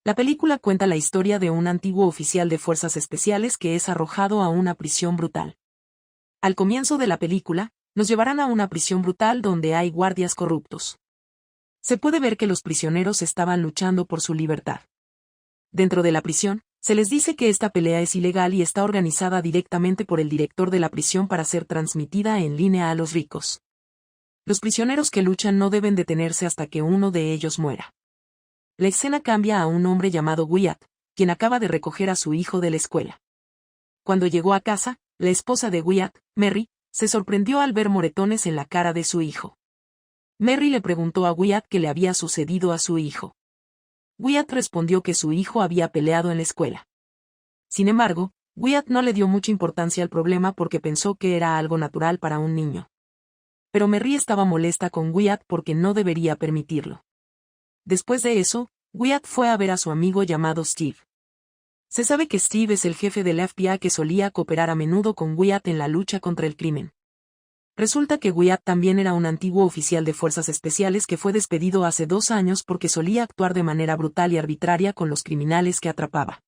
La película cuenta la historia de un antiguo oficial de fuerzas especiales que es arrojado a una prisión brutal. Al comienzo de la película, nos llevarán a una prisión brutal donde hay guardias corruptos. Se puede ver que los prisioneros estaban luchando por su libertad. Dentro de la prisión, se les dice que esta pelea es ilegal y está organizada directamente por el director de la prisión para ser transmitida en línea a los ricos. Los prisioneros que luchan no deben detenerse hasta que uno de ellos muera. La escena cambia a un hombre llamado Wyatt, quien acaba de recoger a su hijo de la escuela. Cuando llegó a casa, la esposa de Wyatt, Mary, se sorprendió al ver moretones en la cara de su hijo. Mary le preguntó a Wyatt qué le había sucedido a su hijo. Wyatt respondió que su hijo había peleado en la escuela. Sin embargo, Wyatt no le dio mucha importancia al problema porque pensó que era algo natural para un niño. Pero Mary estaba molesta con Wyatt porque no debería permitirlo. Después de eso, Wyatt fue a ver a su amigo llamado Steve. Se sabe que Steve es el jefe del FBI que solía cooperar a menudo con Wyatt en la lucha contra el crimen. Resulta que Wyatt también era un antiguo oficial de fuerzas especiales que fue despedido hace 2 años porque solía actuar de manera brutal y arbitraria con los criminales que atrapaba.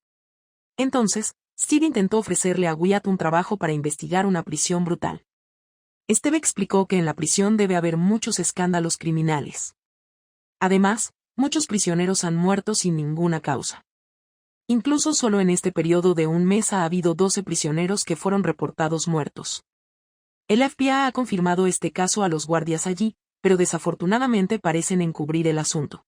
Entonces, Steve intentó ofrecerle a Wyatt un trabajo para investigar una prisión brutal. Steve explicó que en la prisión debe haber muchos escándalos criminales. Además, muchos prisioneros han muerto sin ninguna causa. Incluso solo en este periodo de un mes ha habido 12 prisioneros que fueron reportados muertos. El FBI ha confirmado este caso a los guardias allí, pero desafortunadamente parecen encubrir el asunto.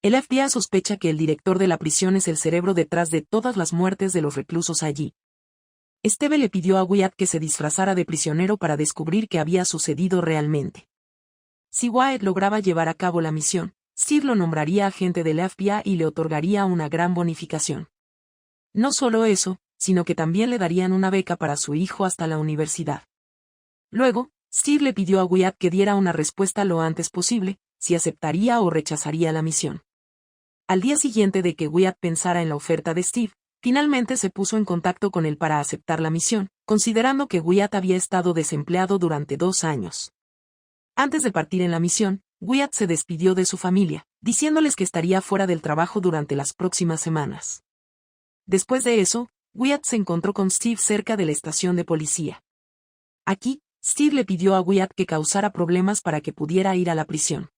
El FBI sospecha que el director de la prisión es el cerebro detrás de todas las muertes de los reclusos allí. Steve le pidió a Wyatt que se disfrazara de prisionero para descubrir qué había sucedido realmente. Si Wyatt lograba llevar a cabo la misión, Steve lo nombraría agente del FBI y le otorgaría una gran bonificación. No solo eso, sino que también le darían una beca para su hijo hasta la universidad. Luego, Steve le pidió a Wyatt que diera una respuesta lo antes posible, si aceptaría o rechazaría la misión. Al día siguiente de que Wyatt pensara en la oferta de Steve, finalmente se puso en contacto con él para aceptar la misión, considerando que Wyatt había estado desempleado durante 2 años. Antes de partir en la misión, Wyatt se despidió de su familia, diciéndoles que estaría fuera del trabajo durante las próximas semanas. Después de eso, Wyatt se encontró con Steve cerca de la estación de policía. Aquí, Steve le pidió a Wyatt que causara problemas para que pudiera ir a la prisión.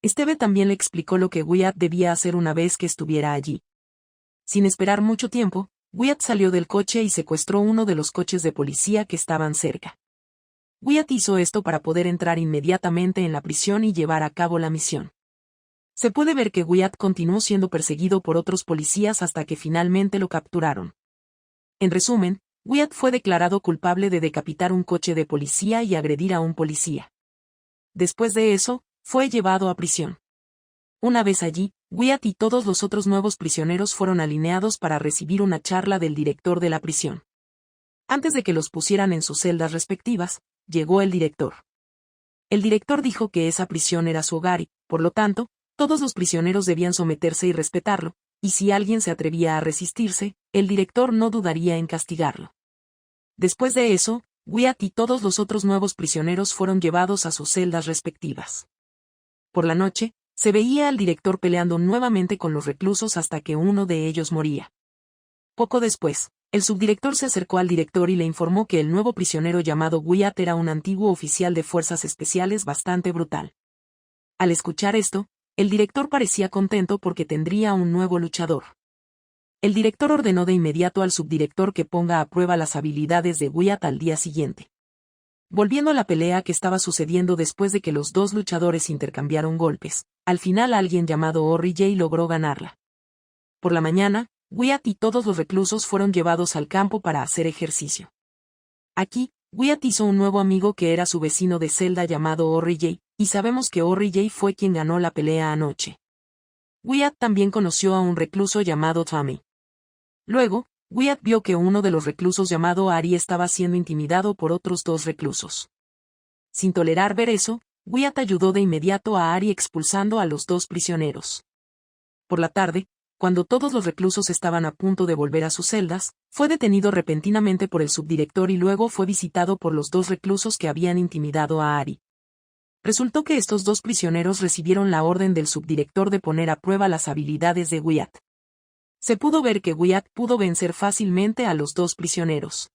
Steve también le explicó lo que Wyatt debía hacer una vez que estuviera allí. Sin esperar mucho tiempo, Wyatt salió del coche y secuestró uno de los coches de policía que estaban cerca. Wyatt hizo esto para poder entrar inmediatamente en la prisión y llevar a cabo la misión. Se puede ver que Wyatt continuó siendo perseguido por otros policías hasta que finalmente lo capturaron. En resumen, Wyatt fue declarado culpable de decapitar un coche de policía y agredir a un policía. Después de eso, fue llevado a prisión. Una vez allí, Wyatt y todos los otros nuevos prisioneros fueron alineados para recibir una charla del director de la prisión. Antes de que los pusieran en sus celdas respectivas, llegó el director. El director dijo que esa prisión era su hogar y, por lo tanto, todos los prisioneros debían someterse y respetarlo, y si alguien se atrevía a resistirse, el director no dudaría en castigarlo. Después de eso, Wyatt y todos los otros nuevos prisioneros fueron llevados a sus celdas respectivas. Por la noche, se veía al director peleando nuevamente con los reclusos hasta que uno de ellos moría. Poco después, el subdirector se acercó al director y le informó que el nuevo prisionero llamado Wyatt era un antiguo oficial de fuerzas especiales bastante brutal. Al escuchar esto, el director parecía contento porque tendría un nuevo luchador. El director ordenó de inmediato al subdirector que ponga a prueba las habilidades de Wyatt al día siguiente. Volviendo a la pelea que estaba sucediendo después de que los dos luchadores intercambiaron golpes, al final alguien llamado Orry logró ganarla. Por la mañana, Wyatt y todos los reclusos fueron llevados al campo para hacer ejercicio. Aquí, Wyatt hizo un nuevo amigo que era su vecino de celda llamado Orry, y sabemos que Orry fue quien ganó la pelea anoche. Wyatt también conoció a un recluso llamado Tommy. Luego, Wyatt vio que uno de los reclusos llamado Ari estaba siendo intimidado por otros 2 reclusos. Sin tolerar ver eso, Wyatt ayudó de inmediato a Ari expulsando a los 2 prisioneros. Por la tarde, cuando todos los reclusos estaban a punto de volver a sus celdas, fue detenido repentinamente por el subdirector y luego fue visitado por los 2 reclusos que habían intimidado a Ari. Resultó que estos 2 prisioneros recibieron la orden del subdirector de poner a prueba las habilidades de Wyatt. Se pudo ver que Wyatt pudo vencer fácilmente a los dos prisioneros.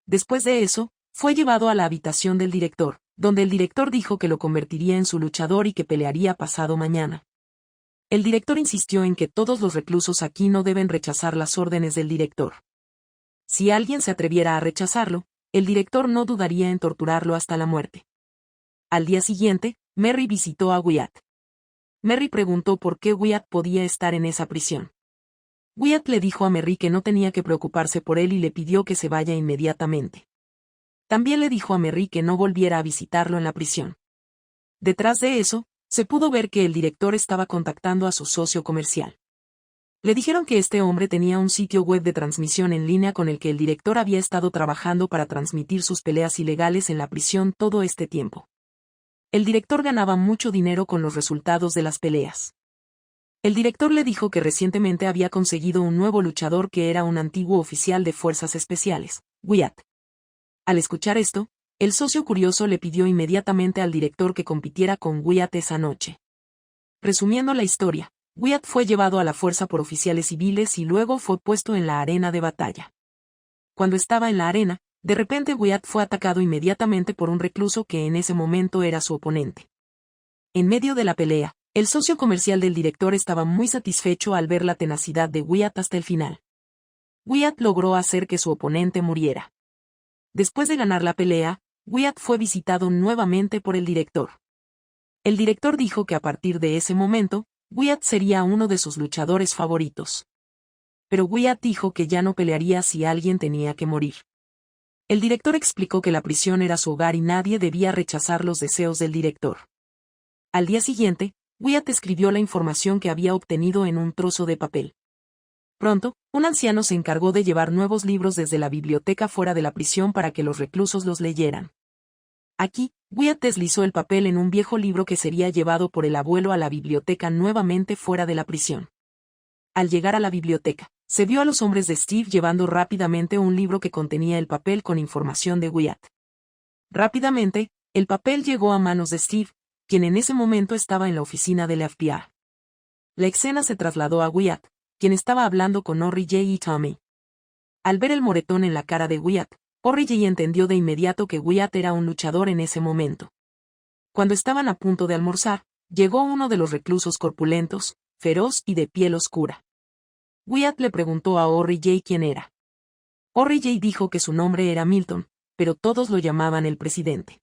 Después de eso, fue llevado a la habitación del director, donde el director dijo que lo convertiría en su luchador y que pelearía pasado mañana. El director insistió en que todos los reclusos aquí no deben rechazar las órdenes del director. Si alguien se atreviera a rechazarlo, el director no dudaría en torturarlo hasta la muerte. Al día siguiente, Merry visitó a Wyatt. Merry preguntó por qué Wyatt podía estar en esa prisión. Wyatt le dijo a Merry que no tenía que preocuparse por él y le pidió que se vaya inmediatamente. También le dijo a Merry que no volviera a visitarlo en la prisión. Detrás de eso, se pudo ver que el director estaba contactando a su socio comercial. Le dijeron que este hombre tenía un sitio web de transmisión en línea con el que el director había estado trabajando para transmitir sus peleas ilegales en la prisión todo este tiempo. El director ganaba mucho dinero con los resultados de las peleas. El director le dijo que recientemente había conseguido un nuevo luchador que era un antiguo oficial de fuerzas especiales, Wyatt. Al escuchar esto, el socio curioso le pidió inmediatamente al director que compitiera con Wyatt esa noche. Resumiendo la historia, Wyatt fue llevado a la fuerza por oficiales civiles y luego fue puesto en la arena de batalla. Cuando estaba en la arena, de repente Wyatt fue atacado inmediatamente por un recluso que en ese momento era su oponente. En medio de la pelea, el socio comercial del director estaba muy satisfecho al ver la tenacidad de Wyatt hasta el final. Wyatt logró hacer que su oponente muriera. Después de ganar la pelea, Wyatt fue visitado nuevamente por el director. El director dijo que a partir de ese momento, Wyatt sería uno de sus luchadores favoritos. Pero Wyatt dijo que ya no pelearía si alguien tenía que morir. El director explicó que la prisión era su hogar y nadie debía rechazar los deseos del director. Al día siguiente, Wyatt escribió la información que había obtenido en un trozo de papel. Pronto, un anciano se encargó de llevar nuevos libros desde la biblioteca fuera de la prisión para que los reclusos los leyeran. Aquí, Wyatt deslizó el papel en un viejo libro que sería llevado por el abuelo a la biblioteca nuevamente fuera de la prisión. Al llegar a la biblioteca, se vio a los hombres de Steve llevando rápidamente un libro que contenía el papel con información de Wyatt. Rápidamente, el papel llegó a manos de Steve, quien en ese momento estaba en la oficina del FBI. La escena se trasladó a Wyatt, quien estaba hablando con Orri-J y Tommy. Al ver el moretón en la cara de Wyatt, Orri-J entendió de inmediato que Wyatt era un luchador en ese momento. Cuando estaban a punto de almorzar, llegó uno de los reclusos corpulentos, feroz y de piel oscura. Wyatt le preguntó a Orri-J quién era. Orri-J dijo que su nombre era Milton, pero todos lo llamaban el presidente.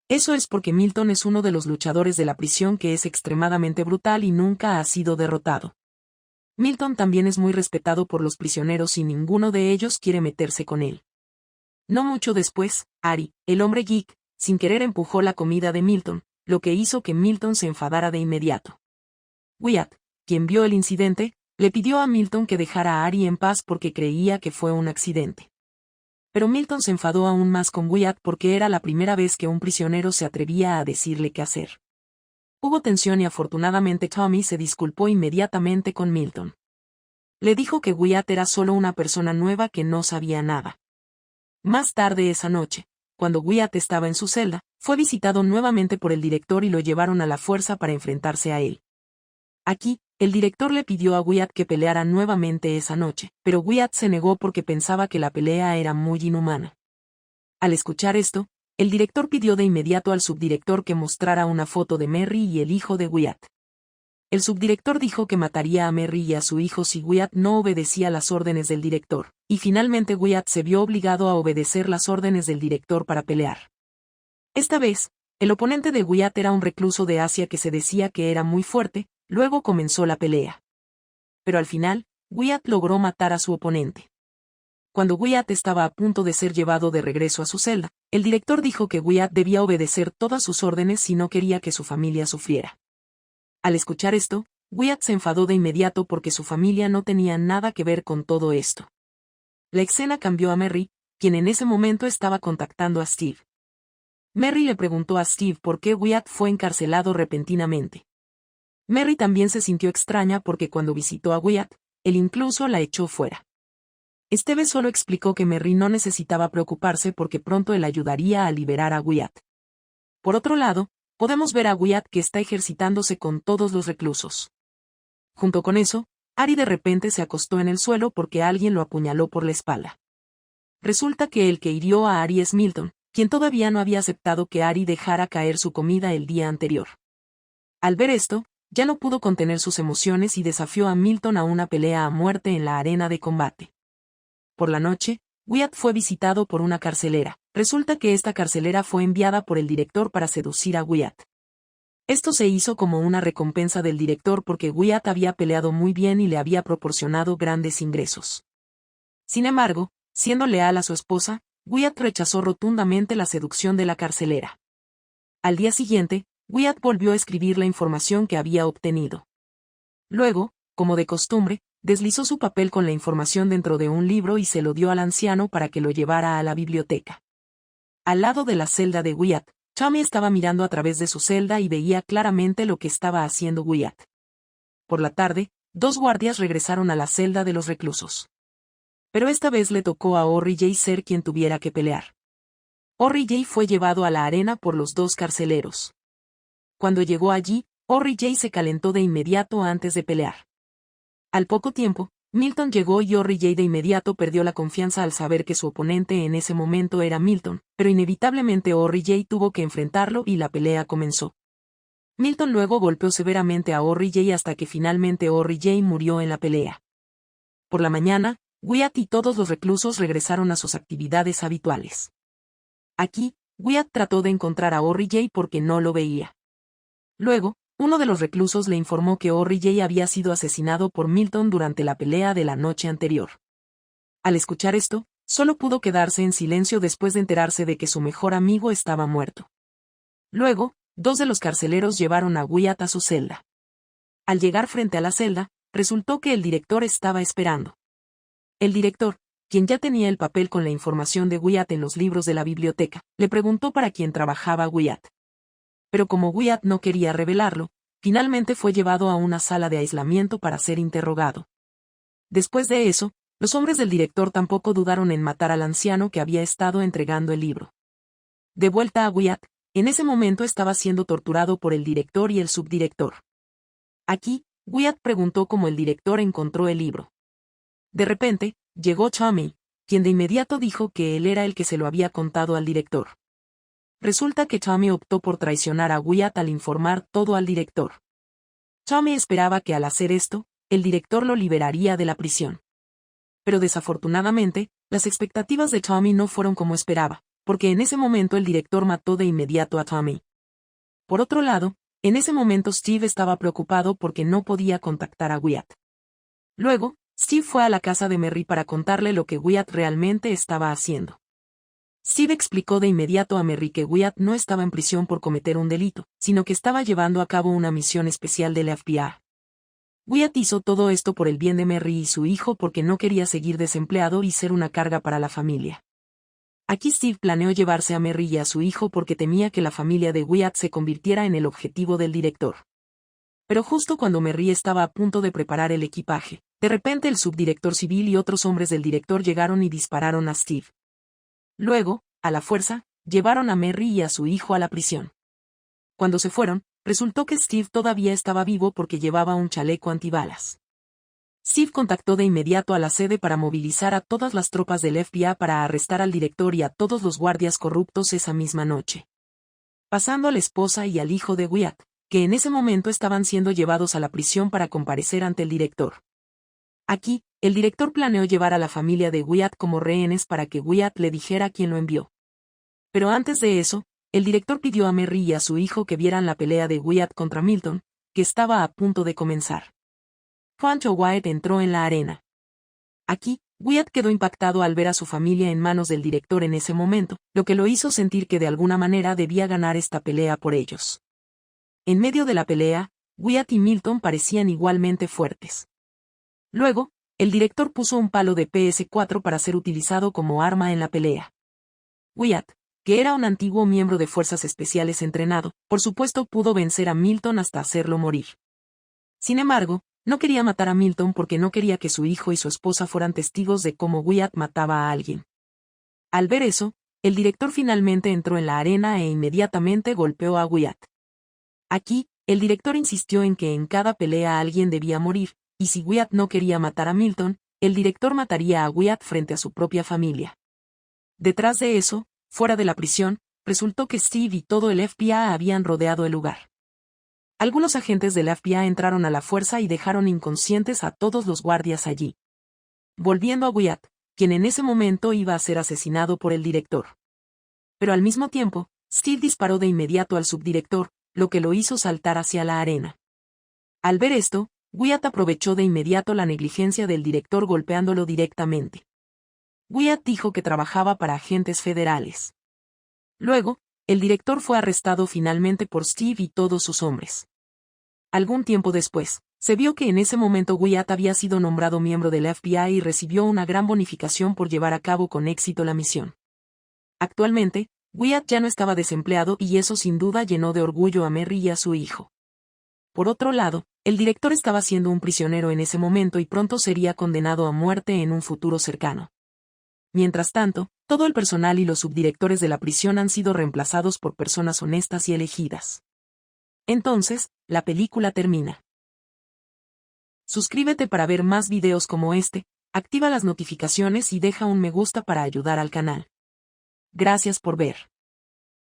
Eso es porque Milton es uno de los luchadores de la prisión que es extremadamente brutal y nunca ha sido derrotado. Milton también es muy respetado por los prisioneros y ninguno de ellos quiere meterse con él. No mucho después, Ari, el hombre geek, sin querer empujó la comida de Milton, lo que hizo que Milton se enfadara de inmediato. Wyatt, quien vio el incidente, le pidió a Milton que dejara a Ari en paz porque creía que fue un accidente. Pero Milton se enfadó aún más con Wyatt porque era la primera vez que un prisionero se atrevía a decirle qué hacer. Hubo tensión y afortunadamente Tommy se disculpó inmediatamente con Milton. Le dijo que Wyatt era solo una persona nueva que no sabía nada. Más tarde esa noche, cuando Wyatt estaba en su celda, fue visitado nuevamente por el director y lo llevaron a la fuerza para enfrentarse a él. Aquí, el director le pidió a Wyatt que peleara nuevamente esa noche, pero Wyatt se negó porque pensaba que la pelea era muy inhumana. Al escuchar esto, el director pidió de inmediato al subdirector que mostrara una foto de Merry y el hijo de Wyatt. El subdirector dijo que mataría a Merry y a su hijo si Wyatt no obedecía las órdenes del director, y finalmente Wyatt se vio obligado a obedecer las órdenes del director para pelear. Esta vez, el oponente de Wyatt era un recluso de Asia que se decía que era muy fuerte. Luego comenzó la pelea. Pero al final, Wyatt logró matar a su oponente. Cuando Wyatt estaba a punto de ser llevado de regreso a su celda, el director dijo que Wyatt debía obedecer todas sus órdenes si no quería que su familia sufriera. Al escuchar esto, Wyatt se enfadó de inmediato porque su familia no tenía nada que ver con todo esto. La escena cambió a Merry, quien en ese momento estaba contactando a Steve. Merry le preguntó a Steve por qué Wyatt fue encarcelado repentinamente. Merry también se sintió extraña porque cuando visitó a Wyatt, él incluso la echó fuera. Steve solo explicó que Merry no necesitaba preocuparse porque pronto él ayudaría a liberar a Wyatt. Por otro lado, podemos ver a Wyatt que está ejercitándose con todos los reclusos. Junto con eso, Ari de repente se acostó en el suelo porque alguien lo apuñaló por la espalda. Resulta que el que hirió a Ari es Milton, quien todavía no había aceptado que Ari dejara caer su comida el día anterior. Al ver esto, ya no pudo contener sus emociones y desafió a Milton a una pelea a muerte en la arena de combate. Por la noche, Wyatt fue visitado por una carcelera. Resulta que esta carcelera fue enviada por el director para seducir a Wyatt. Esto se hizo como una recompensa del director porque Wyatt había peleado muy bien y le había proporcionado grandes ingresos. Sin embargo, siendo leal a su esposa, Wyatt rechazó rotundamente la seducción de la carcelera. Al día siguiente, Wyatt volvió a escribir la información que había obtenido. Luego, como de costumbre, deslizó su papel con la información dentro de un libro y se lo dio al anciano para que lo llevara a la biblioteca. Al lado de la celda de Wyatt, Tommy estaba mirando a través de su celda y veía claramente lo que estaba haciendo Wyatt. Por la tarde, 2 guardias regresaron a la celda de los reclusos. Pero esta vez le tocó a Orri-J ser quien tuviera que pelear. Orri-J fue llevado a la arena por los 2 carceleros. Cuando llegó allí, Orri-J se calentó de inmediato antes de pelear. Al poco tiempo, Milton llegó y Orri-J de inmediato perdió la confianza al saber que su oponente en ese momento era Milton, pero inevitablemente Orri-J tuvo que enfrentarlo y la pelea comenzó. Milton luego golpeó severamente a Orri-J hasta que finalmente Orri-J murió en la pelea. Por la mañana, Wyatt y todos los reclusos regresaron a sus actividades habituales. Aquí, Wyatt trató de encontrar a Orri-J porque no lo veía. Luego, uno de los reclusos le informó que Orri-J había sido asesinado por Milton durante la pelea de la noche anterior. Al escuchar esto, solo pudo quedarse en silencio después de enterarse de que su mejor amigo estaba muerto. Luego, 2 de los carceleros llevaron a Wyatt a su celda. Al llegar frente a la celda, resultó que el director estaba esperando. El director, quien ya tenía el papel con la información de Wyatt en los libros de la biblioteca, le preguntó para quién trabajaba Wyatt. Pero como Wyatt no quería revelarlo, finalmente fue llevado a una sala de aislamiento para ser interrogado. Después de eso, los hombres del director tampoco dudaron en matar al anciano que había estado entregando el libro. De vuelta a Wyatt, en ese momento estaba siendo torturado por el director y el subdirector. Aquí, Wyatt preguntó cómo el director encontró el libro. De repente, llegó Tommy, quien de inmediato dijo que él era el que se lo había contado al director. Resulta que Tommy optó por traicionar a Wyatt al informar todo al director. Tommy esperaba que al hacer esto, el director lo liberaría de la prisión. Pero desafortunadamente, las expectativas de Tommy no fueron como esperaba, porque en ese momento el director mató de inmediato a Tommy. Por otro lado, en ese momento Steve estaba preocupado porque no podía contactar a Wyatt. Luego, Steve fue a la casa de Merry para contarle lo que Wyatt realmente estaba haciendo. Steve explicó de inmediato a Merry que Wyatt no estaba en prisión por cometer un delito, sino que estaba llevando a cabo una misión especial del FBI. Wyatt hizo todo esto por el bien de Merry y su hijo porque no quería seguir desempleado y ser una carga para la familia. Aquí Steve planeó llevarse a Merry y a su hijo porque temía que la familia de Wyatt se convirtiera en el objetivo del director. Pero justo cuando Merry estaba a punto de preparar el equipaje, de repente el subdirector civil y otros hombres del director llegaron y dispararon a Steve. Luego, a la fuerza, llevaron a Merry y a su hijo a la prisión. Cuando se fueron, resultó que Steve todavía estaba vivo porque llevaba un chaleco antibalas. Steve contactó de inmediato a la sede para movilizar a todas las tropas del FBI para arrestar al director y a todos los guardias corruptos esa misma noche. Pasando a la esposa y al hijo de Wyatt, que en ese momento estaban siendo llevados a la prisión para comparecer ante el director. Aquí, el director planeó llevar a la familia de Wyatt como rehenes para que Wyatt le dijera quién lo envió. Pero antes de eso, el director pidió a Merry y a su hijo que vieran la pelea de Wyatt contra Milton, que estaba a punto de comenzar. Pancho Wyatt entró en la arena. Aquí, Wyatt quedó impactado al ver a su familia en manos del director en ese momento, lo que lo hizo sentir que de alguna manera debía ganar esta pelea por ellos. En medio de la pelea, Wyatt y Milton parecían igualmente fuertes. Luego, el director puso un palo de PS4 para ser utilizado como arma en la pelea. Wyatt, que era un antiguo miembro de fuerzas especiales entrenado, por supuesto pudo vencer a Milton hasta hacerlo morir. Sin embargo, no quería matar a Milton porque no quería que su hijo y su esposa fueran testigos de cómo Wyatt mataba a alguien. Al ver eso, el director finalmente entró en la arena e inmediatamente golpeó a Wyatt. Aquí, el director insistió en que en cada pelea alguien debía morir, y si Wyatt no quería matar a Milton, el director mataría a Wyatt frente a su propia familia. Detrás de eso, fuera de la prisión, resultó que Steve y todo el FBI habían rodeado el lugar. Algunos agentes del FBI entraron a la fuerza y dejaron inconscientes a todos los guardias allí. Volviendo a Wyatt, quien en ese momento iba a ser asesinado por el director. Pero al mismo tiempo, Steve disparó de inmediato al subdirector, lo que lo hizo saltar hacia la arena. Al ver esto, Wyatt aprovechó de inmediato la negligencia del director golpeándolo directamente. Wyatt dijo que trabajaba para agentes federales. Luego, el director fue arrestado finalmente por Steve y todos sus hombres. Algún tiempo después, se vio que en ese momento Wyatt había sido nombrado miembro del FBI y recibió una gran bonificación por llevar a cabo con éxito la misión. Actualmente, Wyatt ya no estaba desempleado y eso sin duda llenó de orgullo a Merry y a su hijo. Por otro lado, el director estaba siendo un prisionero en ese momento y pronto sería condenado a muerte en un futuro cercano. Mientras tanto, todo el personal y los subdirectores de la prisión han sido reemplazados por personas honestas y elegidas. Entonces, la película termina. Suscríbete para ver más videos como este, activa las notificaciones y deja un me gusta para ayudar al canal. Gracias por ver.